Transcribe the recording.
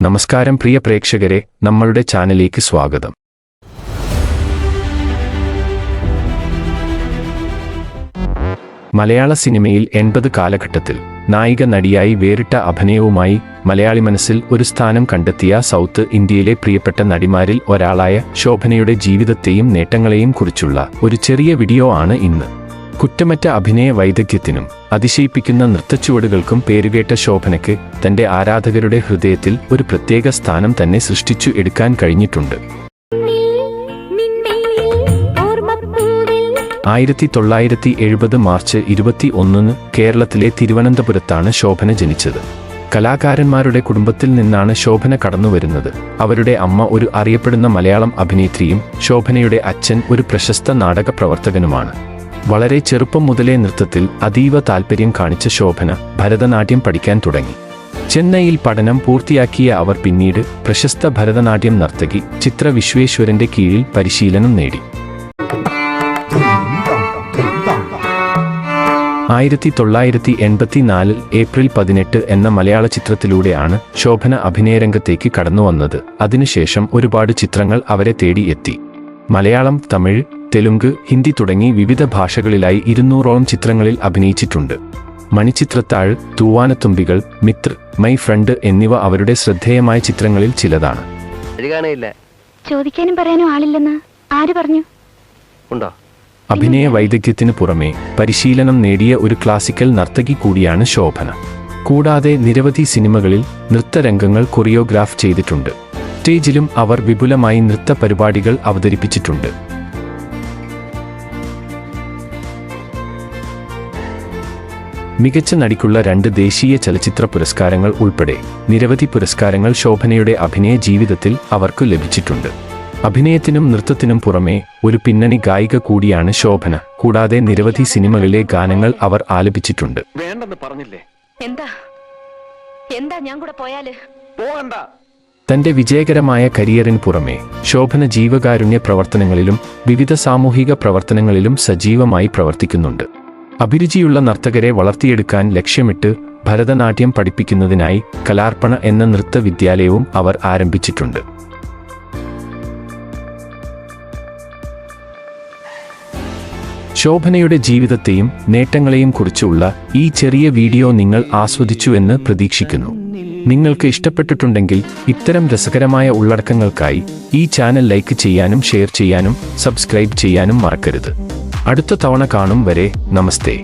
നമസ്കാരം പ്രിയ പ്രേക്ഷകരെ, നമ്മളുടെ ചാനലിലേക്ക് സ്വാഗതം. മലയാള സിനിമയിൽ 80 കാലഘട്ടത്തിൽ നായിക നടിയായി വേറിട്ട അഭിനയവുമായി മലയാളി മനസ്സിൽ ഒരു സ്ഥാനം കണ്ടെത്തിയ സൗത്ത് ഇന്ത്യയിലെ പ്രിയപ്പെട്ട നടിമാരിൽ ഒരാളായ ശോഭനയുടെ ജീവിതത്തെയും നേട്ടങ്ങളെയും കുറിച്ചുള്ള ഒരു ചെറിയ വീഡിയോ ആണ് ഇന്ന്. കുറ്റമറ്റ അഭിനയ വൈദഗ്ധ്യത്തിനും അതിശയിപ്പിക്കുന്ന നൃത്തച്ചുവടുകൾക്കും പേരുകേട്ട ശോഭനയ്ക്ക് തന്റെ ആരാധകരുടെ ഹൃദയത്തിൽ ഒരു പ്രത്യേക സ്ഥാനം തന്നെ സൃഷ്ടിച്ചു എടുക്കാൻ കഴിഞ്ഞിട്ടുണ്ട്. 1970 മാർച്ച് 21 കേരളത്തിലെ തിരുവനന്തപുരത്താണ് ശോഭന ജനിച്ചത്. കലാകാരന്മാരുടെ കുടുംബത്തിൽ നിന്നാണ് ശോഭന കടന്നുവരുന്നത്. അവരുടെ അമ്മ ഒരു അറിയപ്പെടുന്ന മലയാളം അഭിനേത്രിയും ശോഭനയുടെ അച്ഛൻ ഒരു പ്രശസ്ത നാടക പ്രവർത്തകനുമാണ്. വളരെ ചെറുപ്പം മുതലേ നൃത്തത്തിൽ അതീവ താൽപ്പര്യം കാണിച്ച ശോഭന ഭരതനാട്യം പഠിക്കാൻ തുടങ്ങി. ചെന്നൈയിൽ പഠനം പൂർത്തിയാക്കിയ അവർ പിന്നീട് പ്രശസ്ത ഭരതനാട്യം നർത്തകി ചിത്ര വിശ്വേശ്വരന്റെ കീഴിൽ പരിശീലനം നേടി. 1984 ഏപ്രിൽ 18 എന്ന മലയാള ചിത്രത്തിലൂടെയാണ് ശോഭന അഭിനയരംഗത്തേക്ക് കടന്നുവന്നത്. അതിനുശേഷം ഒരുപാട് ചിത്രങ്ങൾ അവരെ തേടി എത്തി. മലയാളം, തമിഴ്, തെലുങ്ക്, ഹിന്ദി തുടങ്ങി വിവിധ ഭാഷകളിലായി 200ഓളം ചിത്രങ്ങളിൽ അഭിനയിച്ചിട്ടുണ്ട്. മണിച്ചിത്രത്താഴ്, തൂവാനത്തുമ്പികൾ, മിത്ര, മൈ ഫ്രണ്ട് എന്നിവ അവരുടെ ശ്രദ്ധേയമായ ചിത്രങ്ങളിൽ ചിലതാണ്. ചോദിക്കാനും പറയാനും ആളില്ലെന്ന് ആര് പറഞ്ഞു? അഭിനയ വൈദഗ്ധ്യത്തിനു പുറമെ പരിശീലനം നേടിയ ഒരു ക്ലാസിക്കൽ നർത്തകി കൂടിയാണ് ശോഭന. കൂടാതെ നിരവധി സിനിമകളിൽ നൃത്തരംഗങ്ങൾ കൊറിയോഗ്രാഫ് ചെയ്തിട്ടുണ്ട്. സ്റ്റേജിലും അവർ വിപുലമായി നൃത്ത പരിപാടികൾ അവതരിപ്പിച്ചിട്ടുണ്ട്. മികച്ച നടിക്കുള്ള 2 ദേശീയ ചലച്ചിത്ര പുരസ്കാരങ്ങൾ ഉൾപ്പെടെ നിരവധി പുരസ്കാരങ്ങൾ ശോഭനയുടെ അഭിനയ ജീവിതത്തിൽ അവർക്ക് ലഭിച്ചിട്ടുണ്ട്. അഭിനയത്തിനും നൃത്തത്തിനും പുറമെ ഒരു പിന്നണി ഗായിക കൂടിയാണ് ശോഭന. കൂടാതെ നിരവധി സിനിമകളിലെ ഗാനങ്ങൾ അവർ ആലപിച്ചിട്ടുണ്ട്. തന്റെ വിജയകരമായ കരിയറിന് പുറമെ ശോഭന ജീവകാരുണ്യ പ്രവർത്തനങ്ങളിലും വിവിധ സാമൂഹിക പ്രവർത്തനങ്ങളിലും സജീവമായി പ്രവർത്തിക്കുന്നുണ്ട്. അഭിരുചിയുള്ള നർത്തകരെ വളർത്തിയെടുക്കാൻ ലക്ഷ്യമിട്ട് ഭരതനാട്യം പഠിപ്പിക്കുന്നതിനായി കലാർപ്പണ എന്ന നൃത്ത വിദ്യാലയവും അവർ ആരംഭിച്ചിട്ടുണ്ട്. ശോഭനയുടെ ജീവിതത്തെയും നേട്ടങ്ങളെയും കുറിച്ചുള്ള ഈ ചെറിയ വീഡിയോ നിങ്ങൾ ആസ്വദിച്ചുവെന്ന് പ്രതീക്ഷിക്കുന്നു. നിങ്ങൾക്ക് ഇഷ്ടപ്പെട്ടിട്ടുണ്ടെങ്കിൽ ഇത്തരം രസകരമായ ഉള്ളടക്കങ്ങൾക്കായി ഈ ചാനൽ ലൈക്ക് ചെയ്യാനും ഷെയർ ചെയ്യാനും സബ്സ്ക്രൈബ് ചെയ്യാനും മറക്കരുത്. അടുത്ത തവണ കാണും വരെ നമസ്തേ.